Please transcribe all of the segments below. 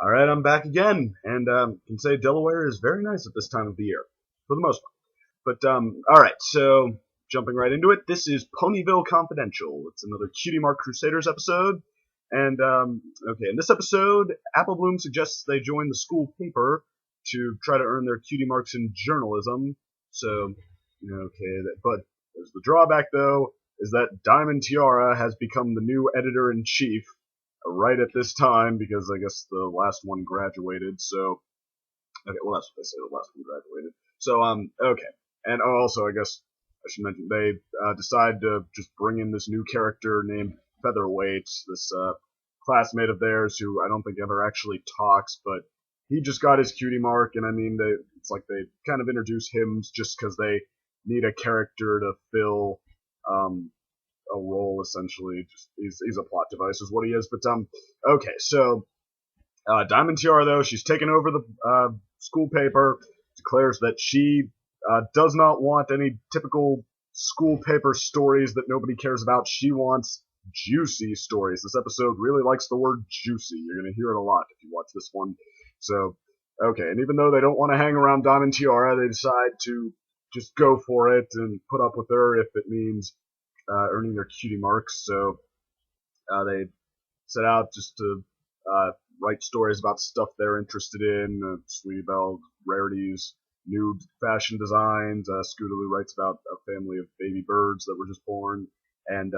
Alright, I'm back again, and can say Delaware is very nice at this time of the year, for the most part. But, alright, so, jumping right into it, this is Ponyville Confidential. It's another Cutie Mark Crusaders episode, and, okay, in this episode, Apple Bloom suggests they join the school paper to try to earn their cutie marks in journalism, so, okay, but there's the drawback, though, is that Diamond Tiara has become the new editor-in-chief, right at this time because I guess the last one graduated. So okay, well that's what they say. The last one graduated. So okay, and also I guess I should mention they decide to just bring in this new character named Featherweight, this classmate of theirs who I don't think ever actually talks, but he just got his cutie mark, and I mean it's like they kind of introduce him just because they need a character to fill a role essentially. Just he's a plot device is what he is. But okay, so Diamond Tiara though she's taken over the school paper, declares that she does not want any typical school paper stories that nobody cares about. She wants juicy stories. This episode really likes the word juicy. You're gonna hear it a lot if you watch this one. So okay, and even though they don't want to hang around Diamond Tiara, they decide to just go for it and put up with her if it means earning their cutie marks. So they set out just to write stories about stuff they're interested in. Sweetie Belle, rarities, new fashion designs. Scootaloo writes about a family of baby birds that were just born. And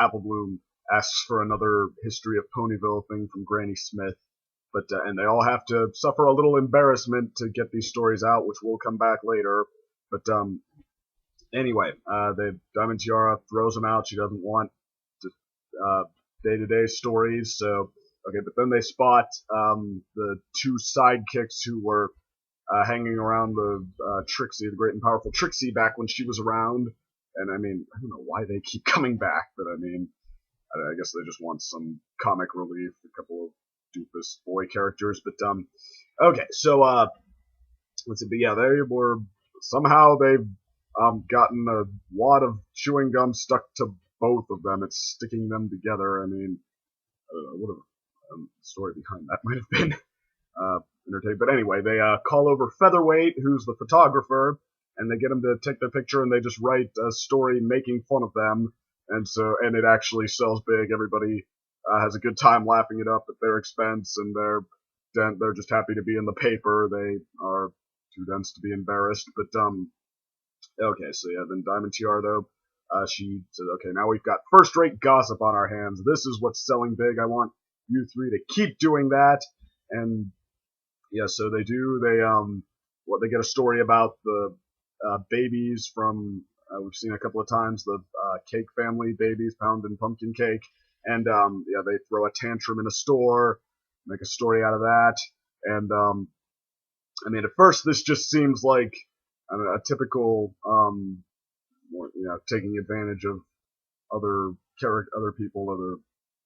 Apple Bloom asks for another history of Ponyville thing from Granny Smith. But and they all have to suffer a little embarrassment to get these stories out, which will come back later. But anyway, Diamond Tiara throws them out. She doesn't want day-to-day stories. So okay, but then they spot the two sidekicks who were hanging around the Trixie, the great and powerful Trixie, back when she was around. And I mean, I don't know why they keep coming back, but I mean, I guess they just want some comic relief, a couple of doofus boy characters. But okay, so let's see. But yeah, they were somehow they've gotten a wad of chewing gum stuck to both of them. It's sticking them together. I mean, I don't know what a story behind that might have been entertaining. But anyway, they call over Featherweight, who's the photographer, and they get him to take their picture, and they just write a story making fun of them. And it actually sells big. Everybody has a good time laughing it up at their expense, and they're just happy to be in the paper. They are too dense to be embarrassed. But okay, so yeah, then Diamond Tiara though, she said, okay, now we've got first-rate gossip on our hands. This is what's selling big. I want you three to keep doing that. And yeah, so they do. They get a story about the babies from we've seen a couple of times, the cake family babies, pound and pumpkin cake. And yeah, they throw a tantrum in a store, make a story out of that. And I mean, at first this just seems like I don't know, a typical taking advantage of other people, other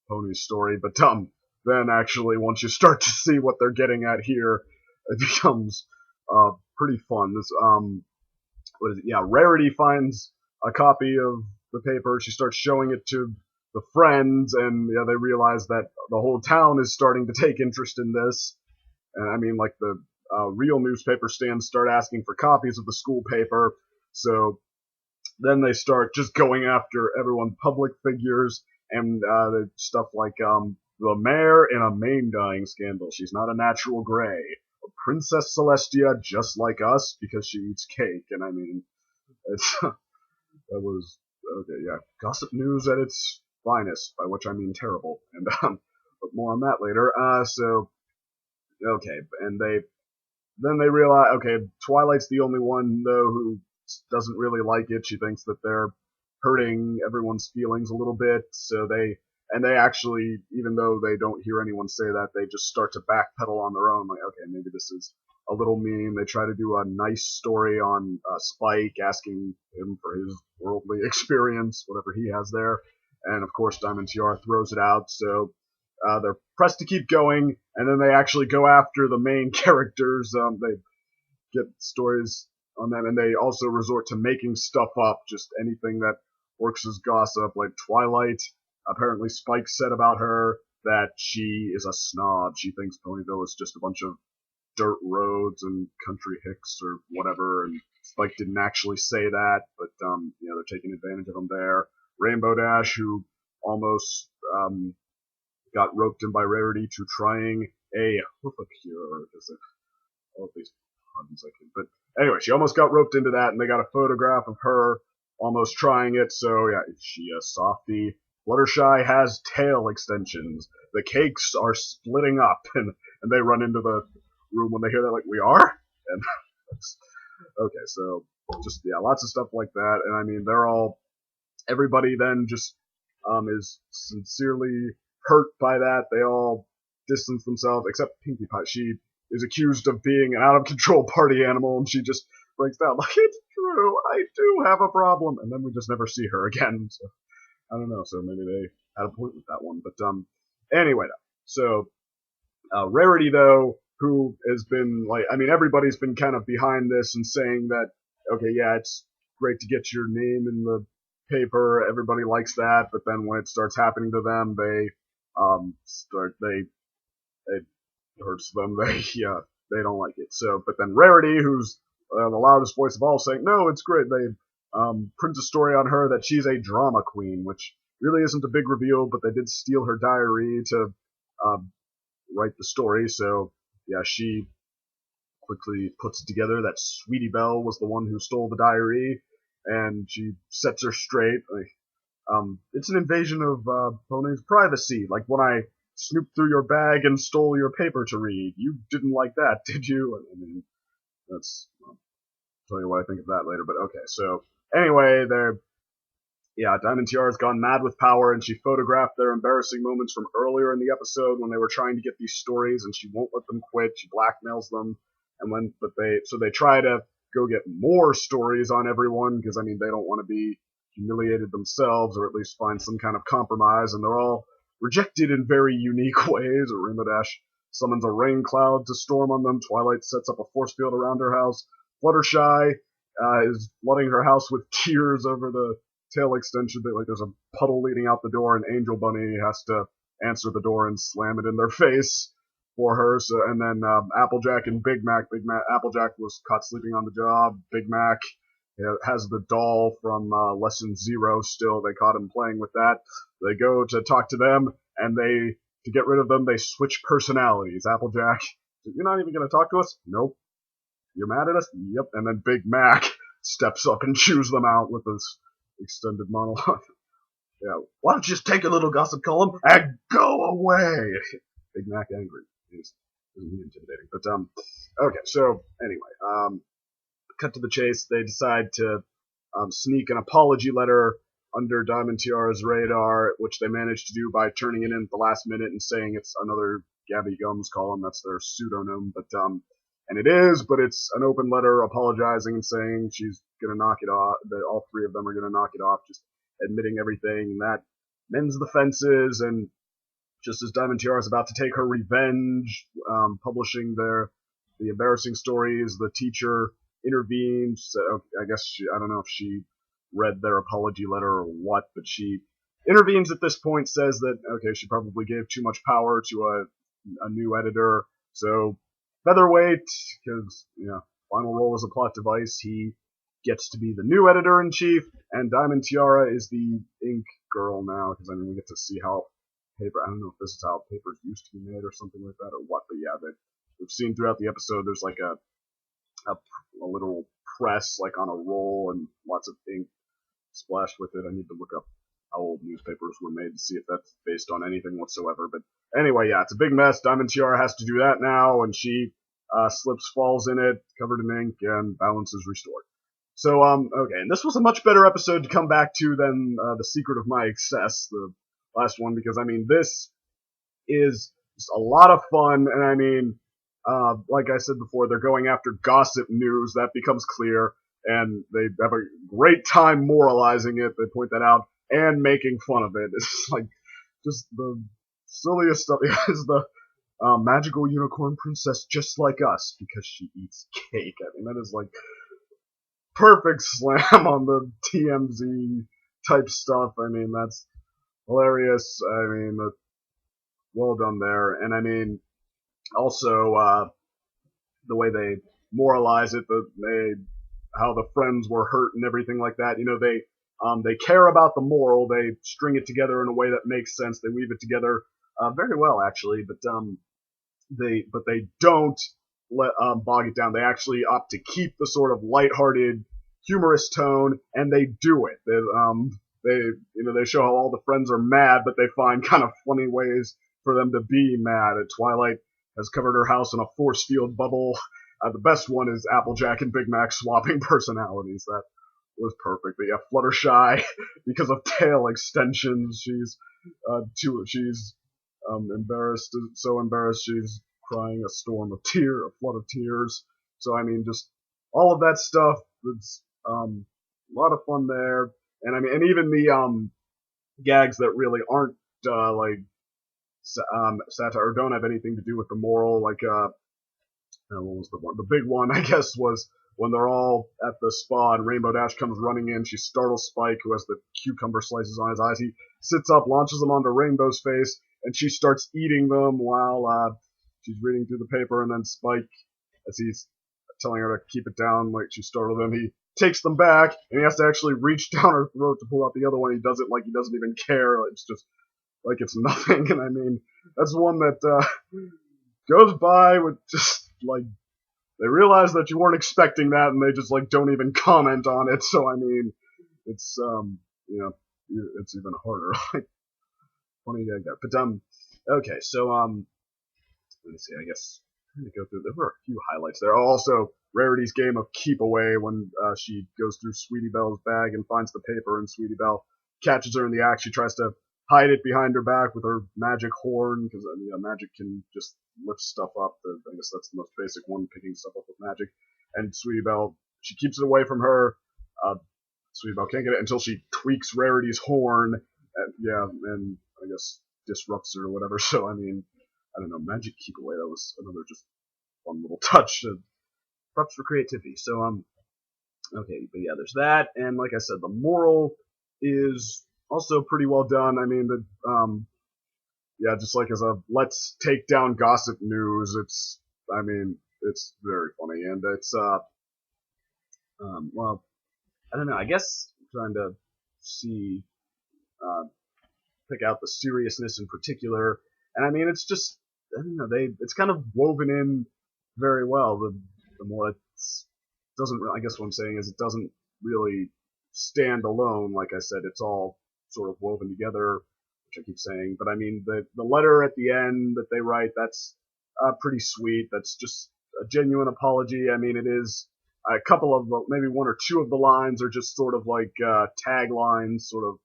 ponies story. But then actually once you start to see what they're getting at here, it becomes pretty fun. This what is it? Yeah, Rarity finds a copy of the paper. She starts showing it to the friends, and yeah, they realize that the whole town is starting to take interest in this. And I mean, like the real newspaper stands start asking for copies of the school paper. So then they start just going after everyone, public figures, and stuff like the mayor in a mane dyeing scandal. She's not a natural gray. Princess Celestia, just like us, because she eats cake. And I mean, it's that was okay. Yeah, gossip news at its finest, by which I mean terrible. And but more on that later. So okay, and they realize, okay, Twilight's the only one though who doesn't really like it. She thinks that they're hurting everyone's feelings a little bit. So they actually, even though they don't hear anyone say that, they just start to backpedal on their own. Like, okay, maybe this is a little mean. They try to do a nice story on Spike, asking him for his worldly experience, whatever he has there. And of course, Diamond Tiara throws it out. So they're pressed to keep going, and then they actually go after the main characters. They get stories on them, and they also resort to making stuff up, just anything that works as gossip, like Twilight. Apparently Spike said about her that she is a snob. She thinks Ponyville is just a bunch of dirt roads and country hicks or whatever, and Spike didn't actually say that, but they're taking advantage of him there. Rainbow Dash, who almost got roped in by Rarity to trying a hoofacure, because of all of these puns I can. But anyway, she almost got roped into that, and they got a photograph of her almost trying it. So yeah, is she a softie? Fluttershy has tail extensions. The cakes are splitting up, and they run into the room when they hear that, like, we are? And that's, okay, so just, yeah, lots of stuff like that. And I mean, everybody then just is sincerely hurt by that. They all distance themselves, except Pinkie Pie. She is accused of being an out-of-control party animal, and she just breaks down, like, it's true, I do have a problem. And then we just never see her again. So I don't know, so maybe they had a point with that one. But anyway, so Rarity, though, who has been, like, I mean, everybody's been kind of behind this and saying that, okay, yeah, it's great to get your name in the paper, everybody likes that, but then when it starts happening to them, it hurts them, they don't like it. So, but then Rarity, who's the loudest voice of all, saying, no, it's great, they print a story on her that she's a drama queen, which really isn't a big reveal, but they did steal her diary to write the story, so yeah, she quickly puts it together that Sweetie Belle was the one who stole the diary, and she sets her straight. Like, it's an invasion of Pony's privacy. Like when I snooped through your bag and stole your paper to read. You didn't like that, did you? I mean, that's. I'll tell you what I think of that later. But okay, so anyway, Diamond Tiara's gone mad with power, and she photographed their embarrassing moments from earlier in the episode when they were trying to get these stories, and she won't let them quit. She blackmails them, and they try to go get more stories on everyone, because I mean they don't want to be humiliated themselves, or at least find some kind of compromise, and they're all rejected in very unique ways. Rainbow Dash summons a rain cloud to storm on them. Twilight sets up a force field around her house. Fluttershy is flooding her house with tears over the tail extension. Like there's a puddle leading out the door, and Angel Bunny has to answer the door and slam it in their face for her. So, and then Applejack and Big Mac. Applejack was caught sleeping on the job. Big Mac has the doll from Lesson 0 still. They caught him playing with that. They go to talk to them, and to get rid of them, they switch personalities. Applejack, you're not even going to talk to us? Nope. You're mad at us? Yep. And then Big Mac steps up and chews them out with this extended monologue. Yeah, why don't you just take a little gossip column and go away? Big Mac angry. He's intimidating. But okay. So anyway, cut to the chase. They decide to sneak an apology letter under Diamond Tiara's radar, which they managed to do by turning it in at the last minute and saying it's another Gabby Gums column. That's their pseudonym. But and it is, but it's an open letter apologizing and saying she's gonna knock it off. That all three of them are gonna knock it off, just admitting everything. And that mends the fences. And just as Diamond Tiara is about to take her revenge, publishing the embarrassing stories, the teacher intervenes. So I guess I don't know if she read their apology letter or what, but she intervenes at this point, says that okay, she probably gave too much power to a new editor. So Featherweight, because final role as a plot device, he gets to be the new editor-in-chief, and Diamond Tiara is the ink girl now, because I mean we get to see how paper. I don't know if this is how papers used to be made or something like that or what, but yeah, we've seen throughout the episode. There's like a literal press like on a roll and lots of ink splashed with it. I need to look up how old newspapers were made to see if that's based on anything whatsoever. But anyway, yeah, it's a big mess. Diamond Tiara has to do that now, and she slips, falls in it, covered in ink, and balance is restored. So, okay, and this was a much better episode to come back to than The Secret of My Excess, the last one, because, I mean, this is just a lot of fun, and I mean, like I said before, they're going after gossip news, that becomes clear, and they have a great time moralizing it, they point that out, and making fun of it. It's like, just the silliest stuff. Is the magical unicorn princess just like us because she eats cake. I mean, that is like perfect slam on the TMZ type stuff. I mean, that's hilarious. I mean, well done there. And I mean, also the way they moralize it, how the friends were hurt and everything like that. They care about the moral. They string it together in a way that makes sense. They weave it together very well, actually. But they don't bog it down. They actually opt to keep the sort of lighthearted, humorous tone, and they do it. They show how all the friends are mad, but they find kind of funny ways for them to be mad. Twilight has covered her house in a force field bubble. The best one is Applejack and Big Mac swapping personalities. That was perfect. But yeah, Fluttershy, because of tail extensions, she's embarrassed, so embarrassed she's crying a flood of tears. So I mean, just all of that stuff. It's a lot of fun there, and I mean, and even the gags that really aren't satire or don't have anything to do with the moral, like what was the one? The big one, I guess, was when they're all at the spa and Rainbow Dash comes running in. She startles Spike, who has the cucumber slices on his eyes. He sits up, launches them onto Rainbow's face, and she starts eating them while she's reading through the paper. And then Spike, as he's telling her to keep it down, like she startled him, he takes them back, and he has to actually reach down her throat to pull out the other one. He does it like he doesn't even care. It's just like it's nothing. And I mean, that's one that goes by with just like, they realize that you weren't expecting that, and they just like don't even comment on it. So I mean, it's it's even harder. Like, funny gag there. But okay, so let me see. I guess I'm gonna go through. There were a few highlights there. Also, Rarity's game of keep away when she goes through Sweetie Belle's bag and finds the paper, and Sweetie Belle catches her in the act. She tries to hide it behind her back with her magic horn, because magic can just lift stuff up. I guess that's the most basic one, picking stuff up with magic. And Sweetie Belle, she keeps it away from her. Sweetie Belle can't get it until she tweaks Rarity's horn, and I guess disrupts her or whatever. So I mean, I don't know, magic keep away. That was another just fun little touch. Props for creativity. So okay, but yeah, there's that, and like I said, the moral is also pretty well done. I mean, just like as a let's take down gossip news, it's very funny, and it's well, I don't know. I guess I'm trying to see pick out the seriousness in particular, and I mean, it's just I don't know. It's kind of woven in very well. The more it doesn't. I guess what I'm saying is it doesn't really stand alone. Like I said, it's all sort of woven together, which I keep saying. But I mean, the letter at the end that they write, that's pretty sweet. That's just a genuine apology. I mean, it is a couple of maybe one or two of the lines are just sort of like taglines, sort of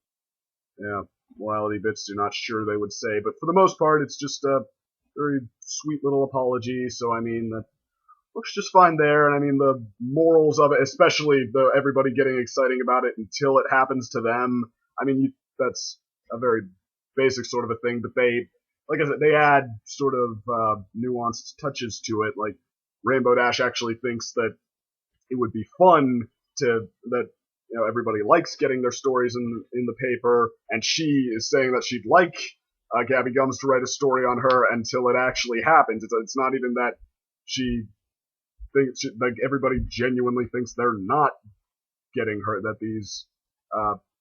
morality bits you're not sure they would say. But for the most part, it's just a very sweet little apology. So I mean, that looks just fine there. And I mean, the morals of it, especially everybody getting exciting about it until it happens to them. I mean, that's a very basic sort of a thing, but like I said, they add sort of nuanced touches to it. Like Rainbow Dash actually thinks that it would be fun that everybody likes getting their stories in the paper, and she is saying that she'd like Gabby Gums to write a story on her until it actually happens. It's not even that she thinks like everybody genuinely thinks they're not getting her, that these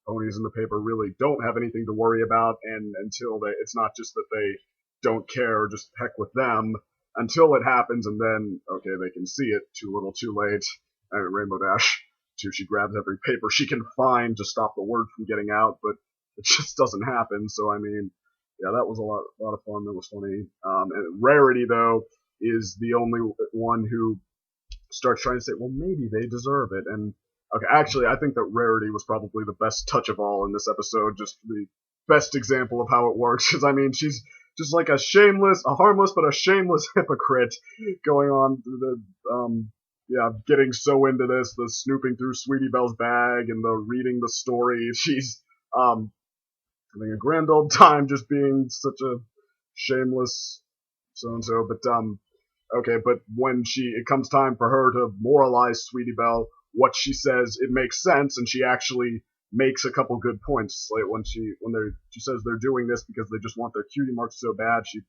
ponies in the paper really don't have anything to worry about, and it's not just that they don't care or just heck with them until it happens, and then okay, they can see it too little too late. And Rainbow Dash too, she grabs every paper she can find to stop the word from getting out, but it just doesn't happen. So I mean, yeah, that was a lot of fun. That was funny. And Rarity though is the only one who starts trying to say, well, maybe they deserve it. And okay, actually, I think that Rarity was probably the best touch of all in this episode, just the best example of how it works, because I mean, she's just like a harmless but a shameless hypocrite going on getting so into this, the snooping through Sweetie Belle's bag and the reading the story. She's having a grand old time just being such a shameless so-and-so, but okay, but when it comes time for her to moralize Sweetie Belle, what she says, it makes sense, and she actually makes a couple good points. Like when she says they're doing this because they just want their cutie marks so bad, she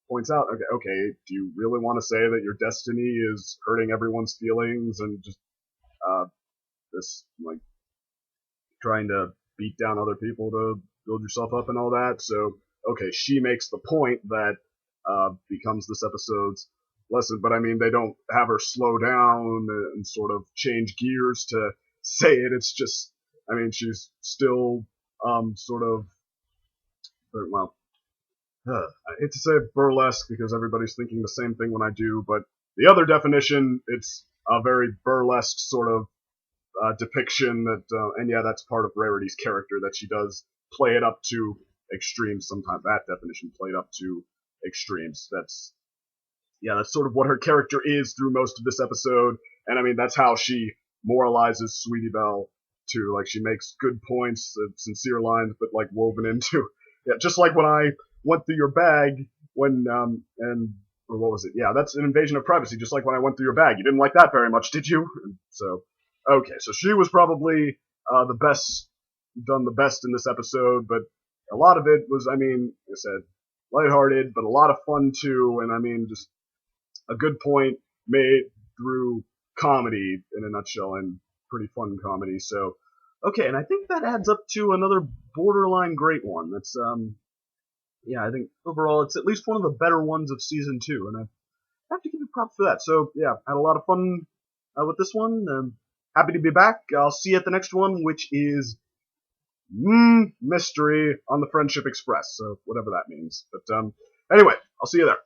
points out, okay, do you really want to say that your destiny is hurting everyone's feelings and just this like trying to beat down other people to build yourself up and all that? So okay, she makes the point that becomes this episode's lesson, but I mean they don't have her slow down and sort of change gears to say it. It's just, I mean, she's still sort of, well, I hate to say burlesque because everybody's thinking the same thing when I do, but the other definition, it's a very burlesque sort of depiction that, and yeah, that's part of Rarity's character, that she does play it up to extremes sometimes. That definition, played up to extremes. That's sort of what her character is through most of this episode, and I mean, that's how she moralizes Sweetie Belle too. Like, she makes good points, sincere lines, but like woven into, just like when I went through your bag when, or what was it? Yeah, that's an invasion of privacy, just like when I went through your bag. You didn't like that very much, did you? So, okay, so she was probably the best in this episode, but a lot of it was, I mean, like I said, lighthearted, but a lot of fun too, and I mean, just a good point made through comedy in a nutshell, and pretty fun comedy. So, okay, and I think that adds up to another borderline great one. That's, I think overall it's at least one of the better ones of season 2, and I have to give it props for that. So, yeah, I had a lot of fun with this one. Happy to be back. I'll see you at the next one, which is mystery on the Friendship Express, so whatever that means. But anyway, I'll see you there.